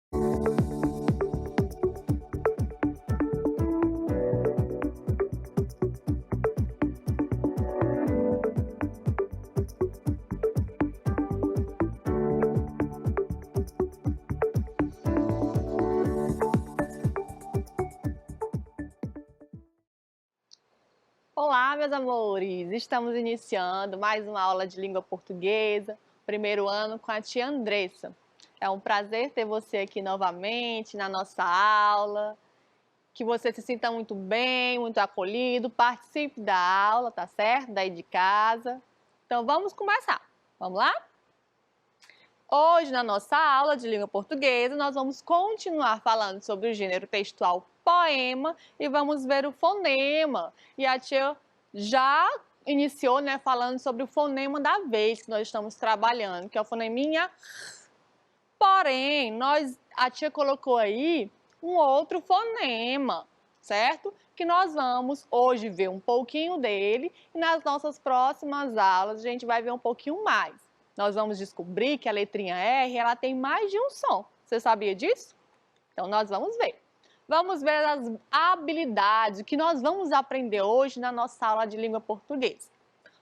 Olá, meus amores! Estamos iniciando mais uma aula de língua portuguesa, primeiro ano com a tia Andressa. É um prazer ter você aqui novamente na nossa aula, que você se sinta muito bem, muito acolhido, participe da aula, tá certo? Daí de casa. Então vamos começar, vamos lá? Hoje, na nossa aula de língua portuguesa, nós vamos continuar falando sobre o gênero textual poema e vamos ver o fonema. E a tia já iniciou, né, falando sobre o fonema da vez que nós estamos trabalhando, que é o foneminha. Porém, a tia colocou aí um outro fonema, certo? Que nós vamos hoje ver um pouquinho dele e nas nossas próximas aulas a gente vai ver um pouquinho mais. Nós vamos descobrir que a letrinha R, ela tem mais de um som. Você sabia disso? Então, nós vamos ver. Vamos ver as habilidades que nós vamos aprender hoje na nossa aula de língua portuguesa.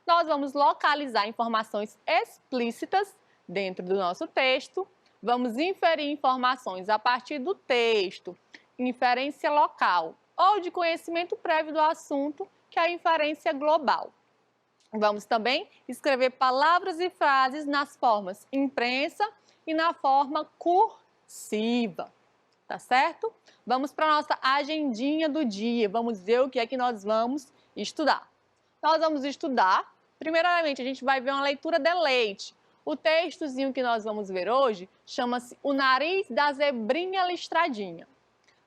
Nós vamos localizar informações explícitas dentro do nosso texto, vamos inferir informações a partir do texto, inferência local ou de conhecimento prévio do assunto, que é a inferência global. Vamos também escrever palavras e frases nas formas imprensa e na forma cursiva, tá certo? Vamos para a nossa agendinha do dia, vamos ver o que é que nós vamos estudar. Nós vamos estudar, primeiramente a gente vai ver uma leitura de leite. O textozinho que nós vamos ver hoje chama-se O Nariz da Zebrinha Listradinha.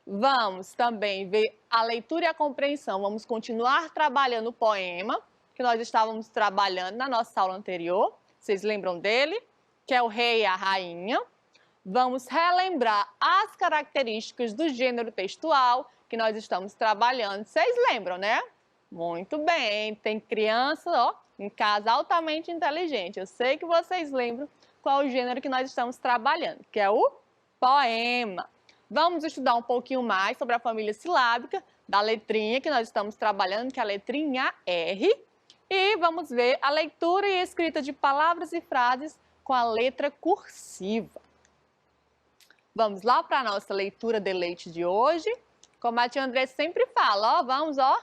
Vamos também ver a leitura e a compreensão, vamos continuar trabalhando o poema, que nós estávamos trabalhando na nossa aula anterior. Vocês lembram dele? Que é o rei e a rainha. Vamos relembrar as características do gênero textual que nós estamos trabalhando. Vocês lembram, né? Muito bem. Tem criança, ó, em casa altamente inteligente. Eu sei que vocês lembram qual é o gênero que nós estamos trabalhando, que é o poema. Vamos estudar um pouquinho mais sobre a família silábica da letrinha que nós estamos trabalhando, que é a letrinha R. E vamos ver a leitura e escrita de palavras e frases com a letra cursiva. Vamos lá para a nossa leitura de leite de hoje. Como a tia André sempre fala, ó, vamos, ó,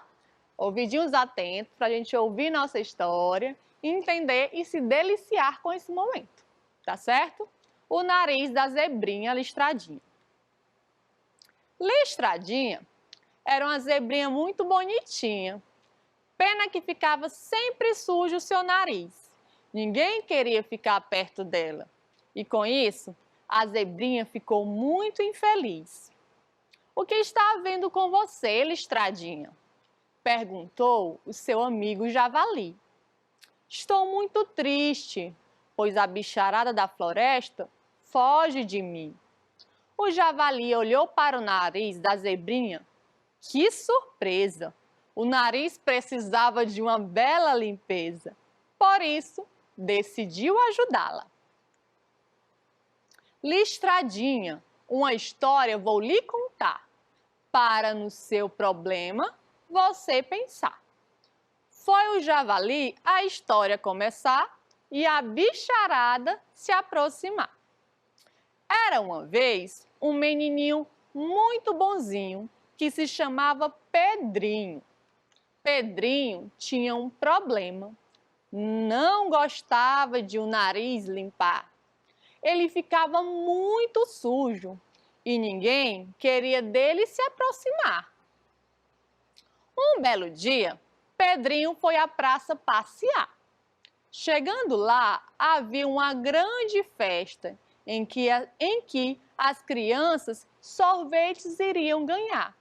ouvidinhos atentos para a gente ouvir nossa história, entender e se deliciar com esse momento, tá certo? O nariz da zebrinha listradinha. Listradinha era uma zebrinha muito bonitinha. Pena que ficava sempre sujo o seu nariz. Ninguém queria ficar perto dela. E com isso, a zebrinha ficou muito infeliz. O que está havendo com você, Listradinha? Perguntou o seu amigo Javali. Estou muito triste, pois a bicharada da floresta foge de mim. O Javali olhou para o nariz da zebrinha. Que surpresa! O nariz precisava de uma bela limpeza. Por isso, decidiu ajudá-la. Listradinha, uma história vou lhe contar, para no seu problema você pensar. Foi o javali a história começar e a bicharada se aproximar. Era uma vez um menininho muito bonzinho que se chamava Pedrinho. Pedrinho tinha um problema. Não gostava de o nariz limpar. Ele ficava muito sujo e ninguém queria dele se aproximar. Um belo dia, Pedrinho foi à praça passear. Chegando lá, havia uma grande festa em que as crianças sorvetes iriam ganhar.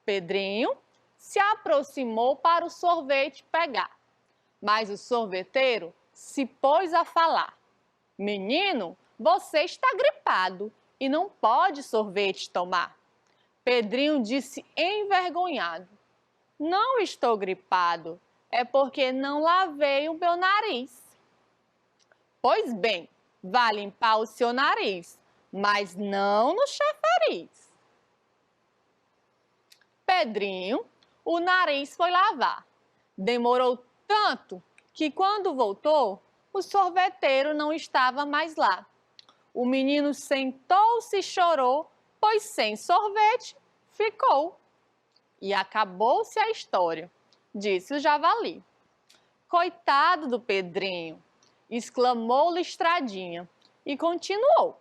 Pedrinho se aproximou para o sorvete pegar, mas o sorveteiro se pôs a falar. Menino, você está gripado e não pode sorvete tomar. Pedrinho disse envergonhado. Não estou gripado, é porque não lavei o meu nariz. Pois bem, vá limpar o seu nariz, mas não no chafariz. Pedrinho, o nariz foi lavar. Demorou tanto que quando voltou, o sorveteiro não estava mais lá. O menino sentou-se e chorou, pois sem sorvete ficou. E acabou-se a história, disse o javali. Coitado do Pedrinho, exclamou Listradinha e continuou.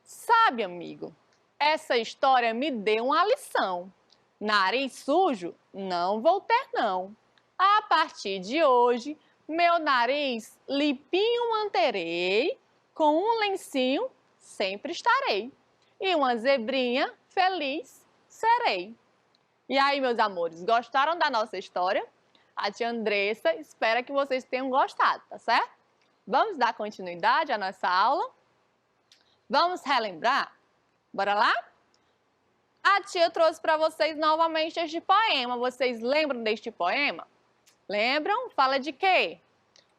Sabe, amigo, essa história me deu uma lição. Nariz sujo não vou ter, não. A partir de hoje, meu nariz limpinho manterei, com um lencinho sempre estarei, e uma zebrinha feliz serei. E aí, meus amores, gostaram da nossa história? A tia Andressa espera que vocês tenham gostado, tá certo? Vamos dar continuidade à nossa aula? Vamos relembrar? Bora lá? A tia trouxe para vocês novamente este poema. Vocês lembram deste poema? Lembram? Fala de quê?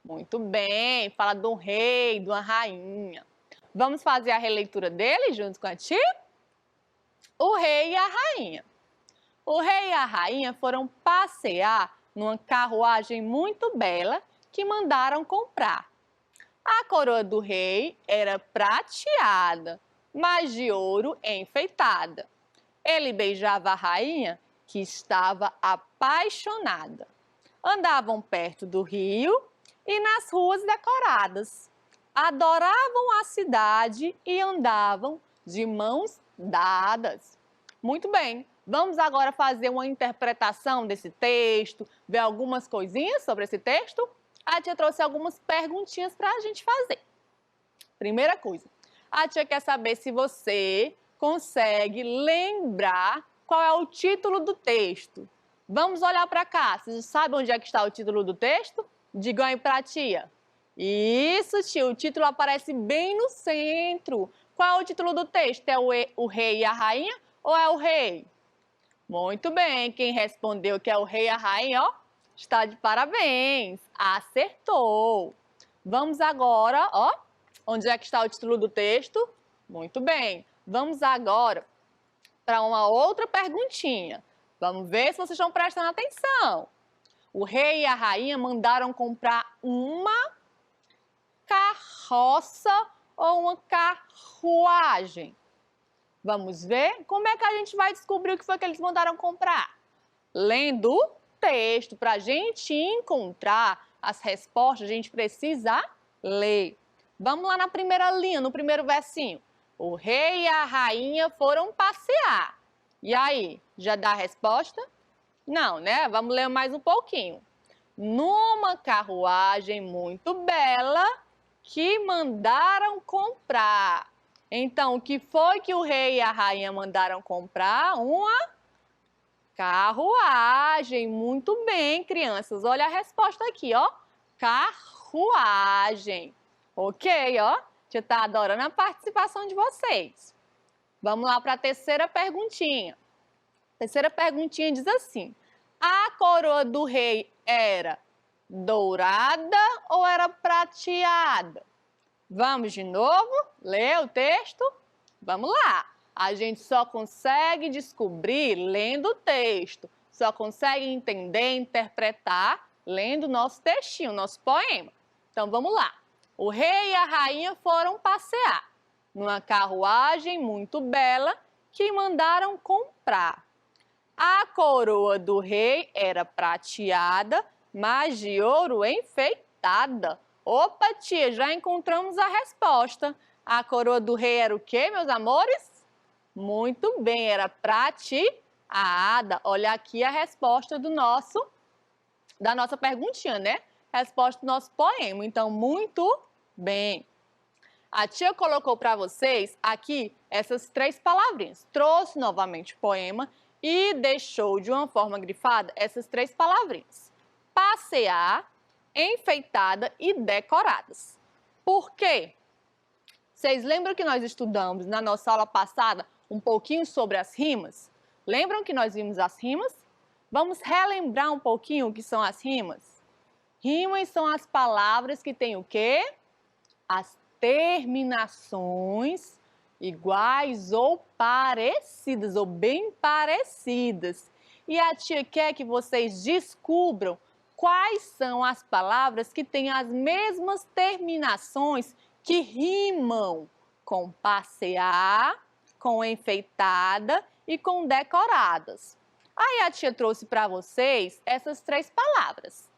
Muito bem, fala de um rei, de uma rainha. Vamos fazer a releitura dele junto com a tia? O rei e a rainha. O rei e a rainha foram passear numa carruagem muito bela que mandaram comprar. A coroa do rei era prateada, mas de ouro enfeitada. Ele beijava a rainha, que estava apaixonada. Andavam perto do rio e nas ruas decoradas. Adoravam a cidade e andavam de mãos dadas. Muito bem, vamos agora fazer uma interpretação desse texto, ver algumas coisinhas sobre esse texto? A tia trouxe algumas perguntinhas para a gente fazer. Primeira coisa, a tia quer saber se você consegue lembrar qual é o título do texto. Vamos olhar para cá. Vocês sabem onde é que está o título do texto? Digam aí para a tia. Isso, tio. O título aparece bem no centro. Qual é o título do texto? É o rei e a rainha ou é o rei? Muito bem. Quem respondeu que é o rei e a rainha, ó, está de parabéns. Acertou. Vamos agora, ó. Onde é que está o título do texto? Muito bem. Vamos agora para uma outra perguntinha. Vamos ver se vocês estão prestando atenção. O rei e a rainha mandaram comprar uma carroça ou uma carruagem. Vamos ver? Como é que a gente vai descobrir o que foi que eles mandaram comprar? Lendo o texto. Para a gente encontrar as respostas, a gente precisa ler. Vamos lá na primeira linha, no primeiro versinho. O rei e a rainha foram passear. E aí, já dá a resposta? Não, né? Vamos ler mais um pouquinho. Numa carruagem muito bela que mandaram comprar. Então, o que foi que o rei e a rainha mandaram comprar? Uma carruagem. Muito bem, crianças. Olha a resposta aqui, ó. Carruagem. Ok, ó. Tia tá adorando a participação de vocês. Vamos lá para a terceira perguntinha. A terceira perguntinha diz assim: a coroa do rei era dourada ou era prateada? Vamos de novo ler o texto? Vamos lá. A gente só consegue descobrir lendo o texto. Só consegue entender, interpretar lendo o nosso textinho, nosso poema. Então vamos lá. O rei e a rainha foram passear numa carruagem muito bela que mandaram comprar. A coroa do rei era prateada, mas de ouro enfeitada. Opa, tia, já encontramos a resposta. A coroa do rei era o quê, meus amores? Muito bem, era prateada. Olha aqui a resposta da nossa perguntinha, né? Resposta do nosso poema. Então, muito bem. A tia colocou para vocês aqui essas três palavrinhas. Trouxe novamente o poema e deixou de uma forma grifada essas três palavrinhas. Passear, enfeitada e decoradas. Por quê? Vocês lembram que nós estudamos na nossa aula passada um pouquinho sobre as rimas? Lembram que nós vimos as rimas? Vamos relembrar um pouquinho o que são as rimas? Rimas são as palavras que têm o quê? As terminações iguais ou parecidas, ou bem parecidas. E a tia quer que vocês descubram quais são as palavras que têm as mesmas terminações que rimam com passear, com enfeitada e com decoradas. Aí a tia trouxe para vocês essas 3 palavras.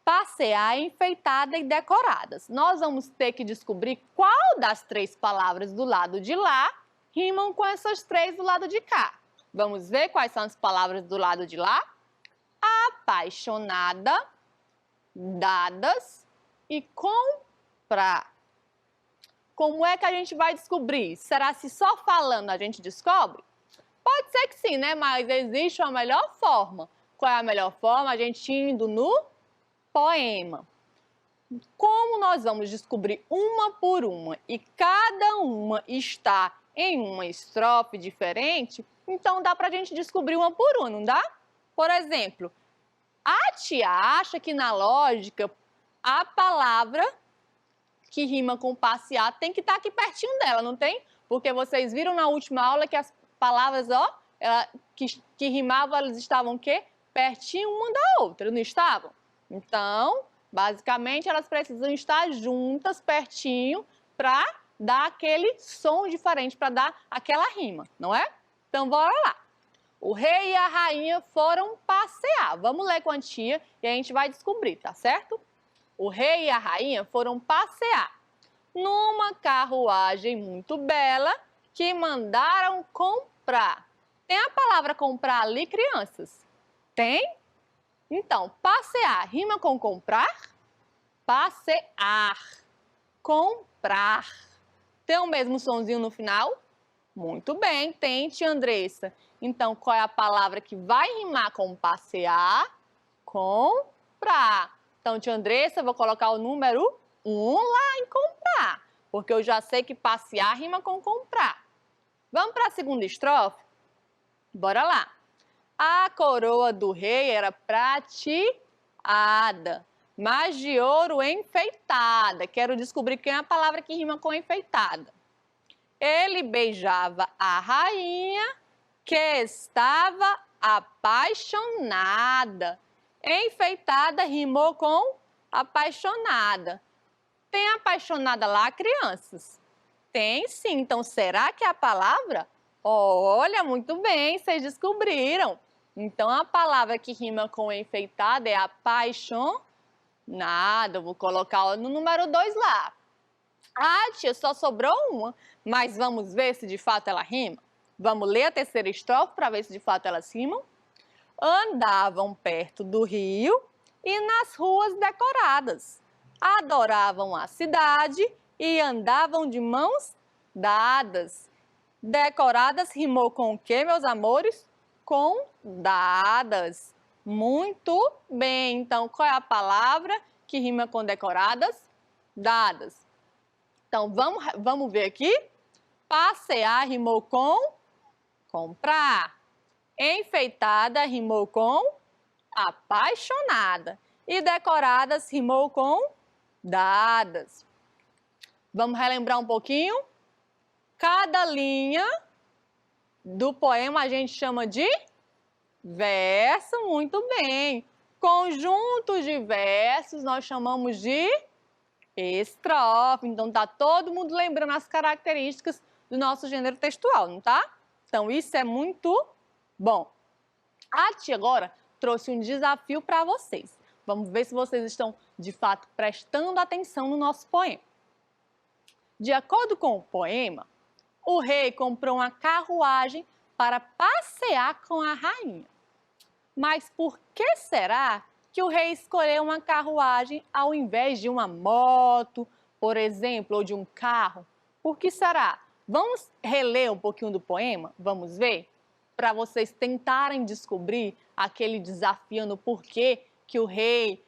Passear, enfeitada e decoradas. Nós vamos ter que descobrir qual das 3 palavras do lado de lá rimam com essas 3 do lado de cá. Vamos ver quais são as palavras do lado de lá? Apaixonada, dadas e comprar. Como é que a gente vai descobrir? Será se só falando a gente descobre? Pode ser que sim, né? Mas existe uma melhor forma. Qual é a melhor forma? A gente indo no poema. Como nós vamos descobrir uma por uma e cada uma está em uma estrofe diferente, então dá pra gente descobrir uma por uma, não dá? Por exemplo, a tia acha que na lógica a palavra que rima com passear tem que estar aqui pertinho dela, não tem? Porque vocês viram na última aula que as palavras, que rimavam, elas estavam o quê? Pertinho uma da outra, não estavam? Então, basicamente, elas precisam estar juntas, pertinho, para dar aquele som diferente, para dar aquela rima, não é? Então, bora lá. O rei e a rainha foram passear. Vamos ler com a tia e a gente vai descobrir, tá certo? O rei e a rainha foram passear numa carruagem muito bela que mandaram comprar. Tem a palavra comprar ali, crianças? Tem? Então, passear rima com comprar? Passear. Comprar. Tem o mesmo sonzinho no final? Muito bem, tem, tia Andressa. Então, qual é a palavra que vai rimar com passear? Comprar. Então, tia Andressa, eu vou colocar o número 1 lá em comprar, porque eu já sei que passear rima com comprar. Vamos para a segunda estrofe? Bora lá. A coroa do rei era prateada, mas de ouro enfeitada. Quero descobrir quem é a palavra que rima com enfeitada. Ele beijava a rainha, que estava apaixonada. Enfeitada rimou com apaixonada. Tem apaixonada lá, crianças? Tem sim. Então, será que é a palavra? Olha, muito bem, vocês descobriram. Então, a palavra que rima com enfeitada é apaixonada. Eu vou colocar no número 2 lá. Ah, tia, só sobrou uma, mas vamos ver se de fato ela rima? Vamos ler a terceira estrofe para ver se de fato elas rimam? Andavam perto do rio e nas ruas decoradas. Adoravam a cidade e andavam de mãos dadas. Decoradas rimou com o quê, meus amores? Com dadas. Muito bem. Então, qual é a palavra que rima com decoradas? Dadas. Então, vamos ver aqui. Passear rimou com comprar. Enfeitada rimou com apaixonada. E decoradas rimou com dadas. Vamos relembrar um pouquinho? Cada linha do poema a gente chama de verso, muito bem. Conjunto de versos nós chamamos de estrofe. Então, tá todo mundo lembrando as características do nosso gênero textual, não tá? Então, isso é muito bom. A tia agora trouxe um desafio para vocês. Vamos ver se vocês estão, de fato, prestando atenção no nosso poema. De acordo com o poema, o rei comprou uma carruagem para passear com a rainha. Mas por que será que o rei escolheu uma carruagem ao invés de uma moto, por exemplo, ou de um carro? Por que será? Vamos reler um pouquinho do poema? Vamos ver? Para vocês tentarem descobrir aquele desafio no porquê que o rei,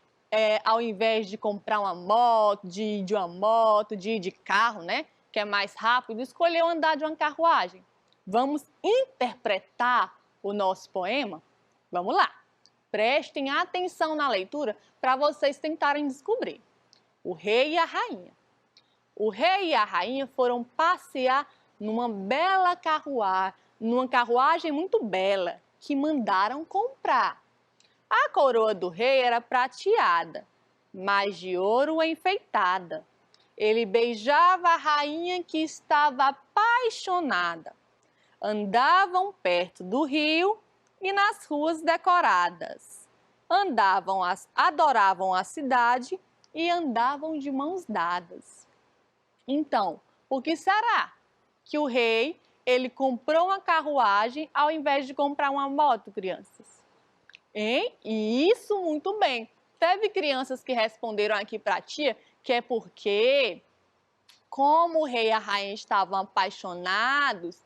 ao invés de comprar uma moto, de carro, né? Que é mais rápido, escolheu andar de uma carruagem. Vamos interpretar o nosso poema? Vamos lá. Prestem atenção na leitura para vocês tentarem descobrir. O rei e a rainha. O rei e a rainha foram passear numa bela carruagem, numa carruagem muito bela, que mandaram comprar. A coroa do rei era prateada, mas de ouro enfeitada. Ele beijava a rainha que estava apaixonada. Andavam perto do rio e nas ruas decoradas. Adoravam a cidade e andavam de mãos dadas. Então, por que será que o rei, ele comprou uma carruagem ao invés de comprar uma moto, crianças? Hein? Isso, muito bem. Teve crianças que responderam aqui para a tia que é porque, como o rei e a rainha estavam apaixonados,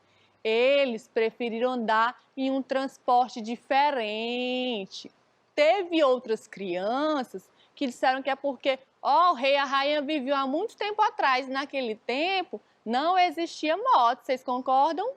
eles preferiram andar em um transporte diferente. Teve outras crianças que disseram que é porque o rei e a rainha viviam há muito tempo atrás. Naquele tempo não existia moto, vocês concordam?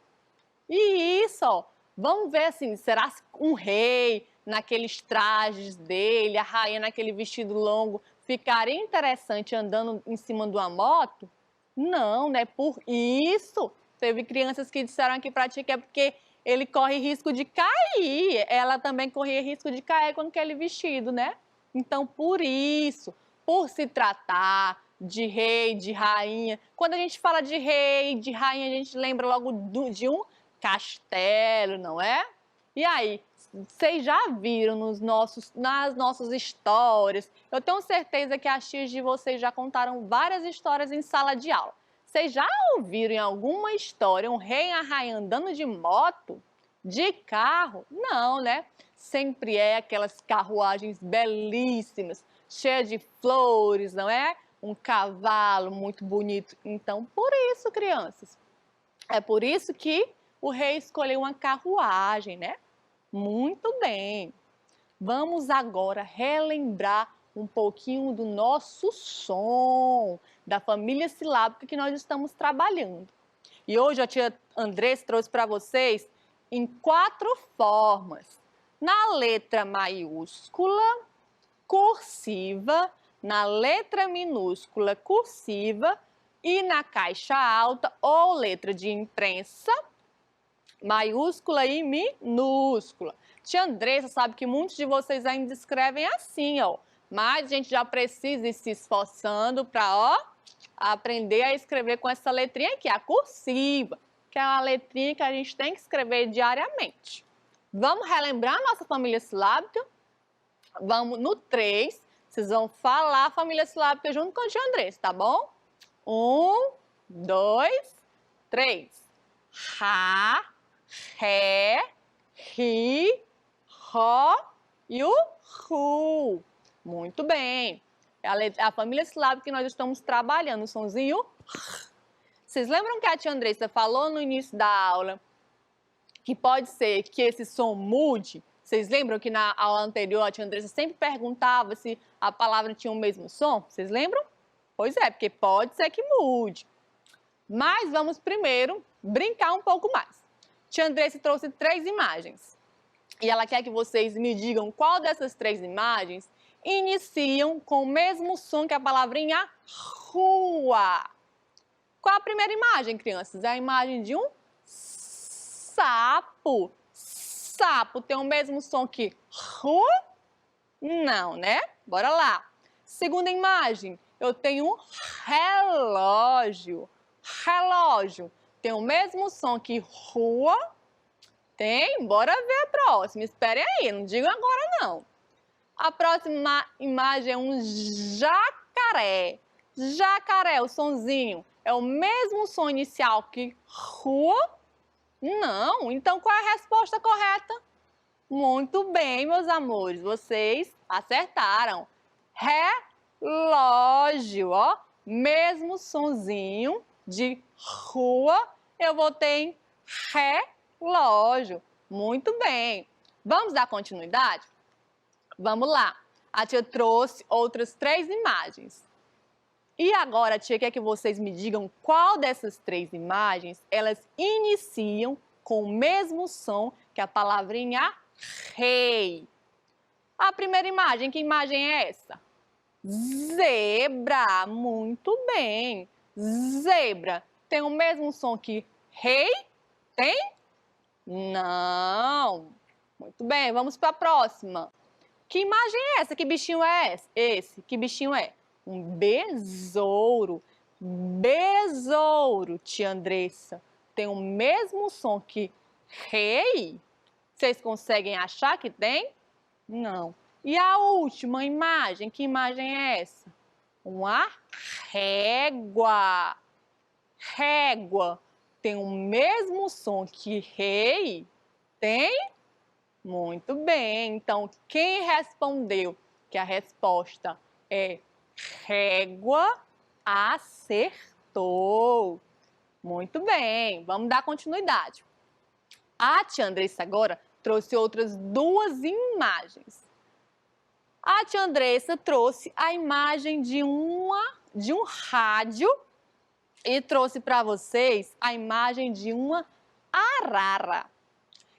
E isso, ó, vamos ver assim, será um rei naqueles trajes dele, a rainha naquele vestido longo, ficaria interessante andando em cima de uma moto? Não, né? Por isso, teve crianças que disseram aqui pra ti que é porque ele corre risco de cair. Ela também corria risco de cair com aquele vestido, né? Então, por isso, por se tratar de rei, de rainha, quando a gente fala de rei, de rainha, a gente lembra logo de um castelo, não é? E aí, vocês já viram nas nossas histórias? Eu tenho certeza que as tias de vocês já contaram várias histórias em sala de aula. Vocês já ouviram em alguma história um rei e a rainha andando de moto? De carro? Não, né? Sempre é aquelas carruagens belíssimas, cheias de flores, não é? Um cavalo muito bonito. Então, por isso, crianças, é por isso que o rei escolheu uma carruagem, né? Muito bem. Vamos agora relembrar um pouquinho do nosso som, da família silábica que nós estamos trabalhando. E hoje a tia Andressa trouxe para vocês em 4 formas. Na letra maiúscula, cursiva, na letra minúscula, cursiva e na caixa alta ou letra de imprensa, maiúscula e minúscula. Tia Andressa sabe que muitos de vocês ainda escrevem assim, ó. Mas a gente já precisa ir se esforçando para, ó, aprender a escrever com essa letrinha aqui, a cursiva, que é uma letrinha que a gente tem que escrever diariamente. Vamos relembrar a nossa família silábica? Vamos no 3. Vocês vão falar a família silábica junto com a tia Andressa, tá bom? 1, 2, 3. Rá, ré, ri, ró e o ru. Muito bem. É a família silábica que nós estamos trabalhando, o sonzinho R. Vocês lembram que a tia Andressa falou no início da aula que pode ser que esse som mude? Vocês lembram que na aula anterior a tia Andressa sempre perguntava se a palavra tinha o mesmo som? Vocês lembram? Pois é, porque pode ser que mude. Mas vamos primeiro brincar um pouco mais. Tia Andressa trouxe 3 imagens. E ela quer que vocês me digam qual dessas 3 imagens iniciam com o mesmo som que a palavrinha rua. Qual a primeira imagem, crianças? É a imagem de um sapo. Sapo tem o mesmo som que ru? Não, né? Bora lá. Segunda imagem, eu tenho um relógio. Relógio tem o mesmo som que rua? Tem? Bora ver a próxima. Espere aí, não digo agora não. A próxima imagem é um jacaré. Jacaré, o sonzinho, é o mesmo som inicial que rua? Não. Então qual é a resposta correta? Muito bem, meus amores, vocês acertaram. Relógio, ó, mesmo sonzinho de rua, eu botei em relógio. Muito bem. Vamos dar continuidade? Vamos lá. A tia trouxe outras 3 imagens. E agora a tia quer que vocês me digam qual dessas 3 imagens elas iniciam com o mesmo som que a palavrinha rei. A primeira imagem, que imagem é essa? Zebra, muito bem. Zebra tem o mesmo som que Rei? Tem? Não. Muito bem, vamos para a próxima. Que imagem é essa? Que bichinho é esse? Que bichinho é? Um besouro. Besouro, tia Andressa. Tem o mesmo som que rei? Vocês conseguem achar que tem? Não. E a última imagem? Que imagem é essa? Uma régua. Régua. Tem o mesmo som que rei? Tem? Muito bem. Então, quem respondeu que a resposta é régua, acertou. Muito bem. Vamos dar continuidade. A tia Andressa agora trouxe outras duas imagens. A tia Andressa trouxe a imagem de um rádio e trouxe para vocês a imagem de uma arara.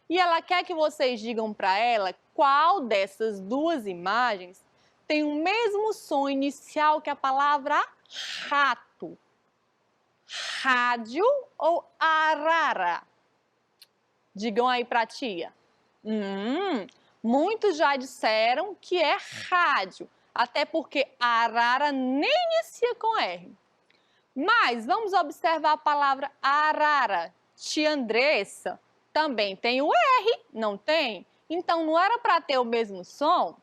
E ela quer que vocês digam para ela qual dessas duas imagens tem o mesmo som inicial que a palavra rato. Rádio ou arara? Digam aí para a tia. Muitos já disseram que é rádio, até porque arara nem inicia com R. Mas vamos observar a palavra arara. Tia Andressa também tem o R, não tem? Então, não era para ter o mesmo som?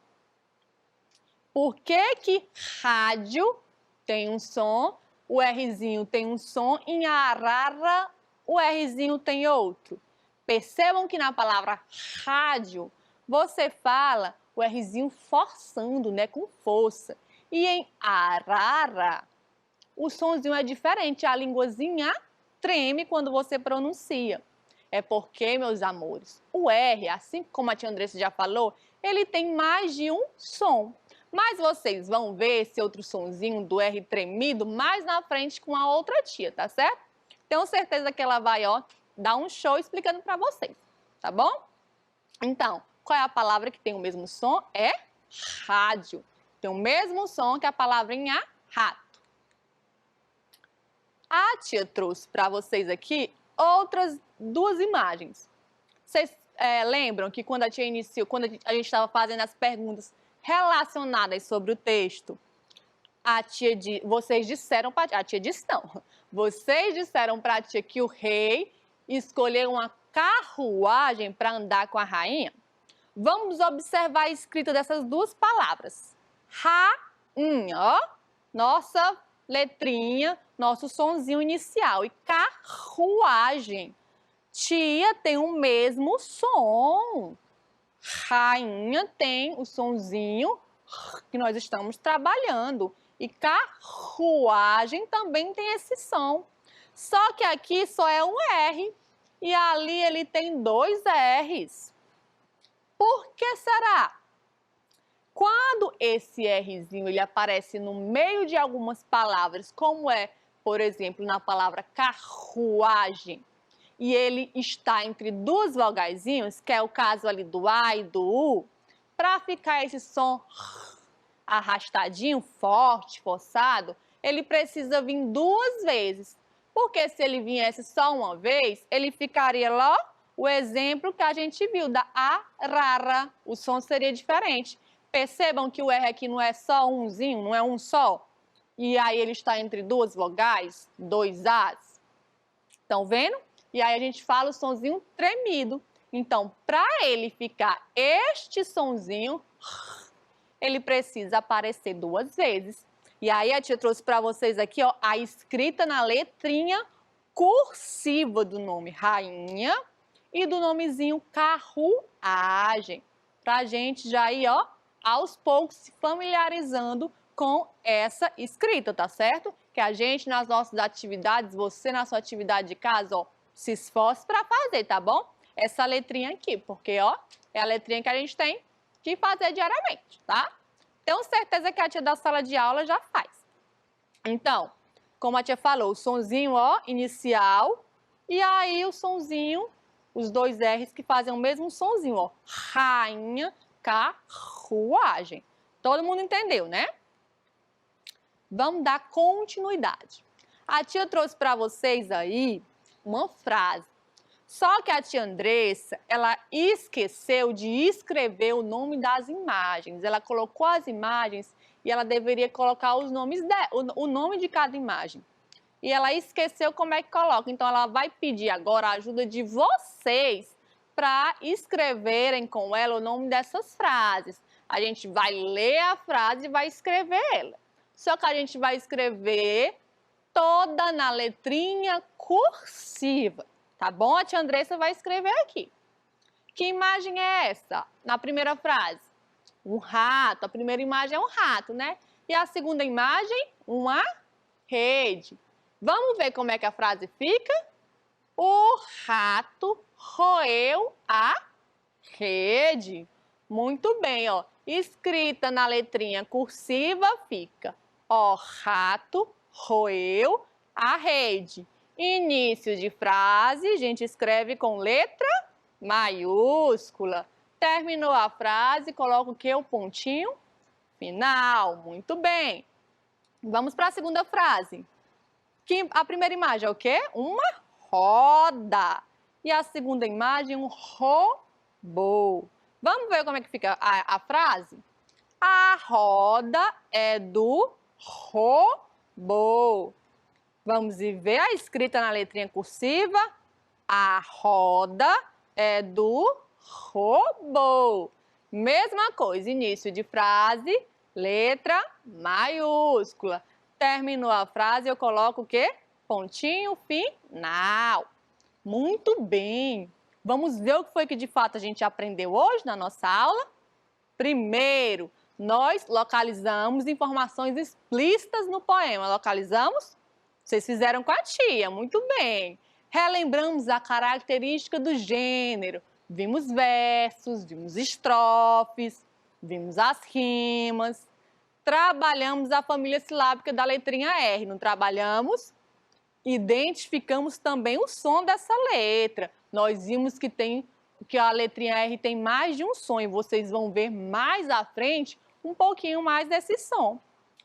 Por que que rádio tem um som, o Rzinho tem um som, em arara o Rzinho tem outro? Percebam que na palavra rádio, você fala o Rzinho forçando, né, com força. E em arara, o sonzinho é diferente, a linguazinha treme quando você pronuncia. É porque, meus amores, o R, assim como a tia Andressa já falou, ele tem mais de um som. Mas vocês vão ver esse outro sonzinho do R tremido mais na frente com a outra tia, tá certo? Tenho certeza que ela vai, ó, dar um show explicando para vocês, tá bom? Então, qual é a palavra que tem o mesmo som? É rádio. Tem o mesmo som que a palavrinha rato. A tia trouxe para vocês aqui outras duas imagens. Vocês lembram que quando a tia iniciou, quando a gente estava fazendo as perguntas relacionadas sobre o texto, vocês disseram para a tia disse não. Vocês disseram para a tia que o rei escolheu uma carruagem para andar com a rainha? Vamos observar a escrita dessas duas palavras. Rainha, ó, nossa letrinha, nosso sonzinho inicial. E carruagem. Tia tem o mesmo som. Rainha tem o sonzinho que nós estamos trabalhando. E carruagem também tem esse som. Só que aqui só é um R. E ali ele tem dois R's. Por que será? Quando esse Rzinho ele aparece no meio de algumas palavras, como é, por exemplo, na palavra carruagem, e ele está entre duas vogalzinhos, que é o caso ali do A e do U, para ficar esse som arrastadinho, forte, forçado, ele precisa vir duas vezes. Porque se ele viesse só uma vez, ele ficaria lá, o exemplo que a gente viu da arara, o som seria diferente. Percebam que o R aqui não é só umzinho, não é um só. E aí ele está entre duas vogais, dois As. Estão vendo? E aí a gente fala o sonzinho tremido. Então, para ele ficar este sonzinho, ele precisa aparecer duas vezes. E aí a tia trouxe para vocês aqui, ó, a escrita na letrinha cursiva do nome rainha e do nomezinho carruagem. Para a gente já ir, ó, aos poucos se familiarizando com essa escrita, tá certo? Que a gente nas nossas atividades, você na sua atividade de casa, ó, se esforce para fazer, tá bom? Essa letrinha aqui, porque, ó, é a letrinha que a gente tem que fazer diariamente, tá? Tenho certeza que a tia da sala de aula já faz. Então, como a tia falou, o sonzinho, ó, inicial, e aí o sonzinho, os dois R's que fazem o mesmo sonzinho, ó, rainha, carruagem. Todo mundo entendeu, né? Vamos dar continuidade. A tia trouxe para vocês aí uma frase. Só que a tia Andressa, ela esqueceu de escrever o nome das imagens. Ela colocou as imagens e ela deveria colocar os nomes o nome de cada imagem. E ela esqueceu como é que coloca. Então, ela vai pedir agora a ajuda de vocês para escreverem com ela o nome dessas frases. A gente vai ler a frase e vai escrever ela. Só que a gente vai escrever toda na letrinha cursiva. Tá bom? A tia Andressa vai escrever aqui. Que imagem é essa? Na primeira frase, um rato. A primeira imagem é um rato, né? E a segunda imagem, uma rede. Vamos ver como é que a frase fica? O rato roeu a rede. Muito bem, ó. Escrita na letrinha cursiva fica: o rato roeu a rede. Início de frase, a gente escreve com letra maiúscula. Terminou a frase, coloca o quê? O pontinho final. Muito bem. Vamos para a segunda frase. A primeira imagem é o quê? Uma roda. E a segunda imagem, um robô. Vamos ver como é que fica a frase? A roda é do robô. Vamos ver a escrita na letrinha cursiva. A roda é do robô. Mesma coisa, início de frase, letra maiúscula. Terminou a frase, eu coloco o quê? Pontinho final. Muito bem. Vamos ver o que foi que de fato a gente aprendeu hoje na nossa aula? Primeiro, nós localizamos informações explícitas no poema. Localizamos? Vocês fizeram com a tia, muito bem. Relembramos a característica do gênero. Vimos versos, vimos estrofes, vimos as rimas. Trabalhamos a família silábica da letrinha R, não trabalhamos? Identificamos também o som dessa letra. Nós vimos que a letrinha R tem mais de um som e vocês vão ver mais à frente um pouquinho mais desse som.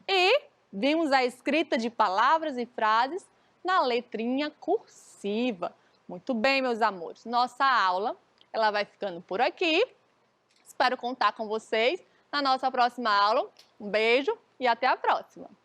E vimos a escrita de palavras e frases na letrinha cursiva. Muito bem, meus amores. Nossa aula, ela vai ficando por aqui. Espero contar com vocês na nossa próxima aula. Um beijo e até a próxima!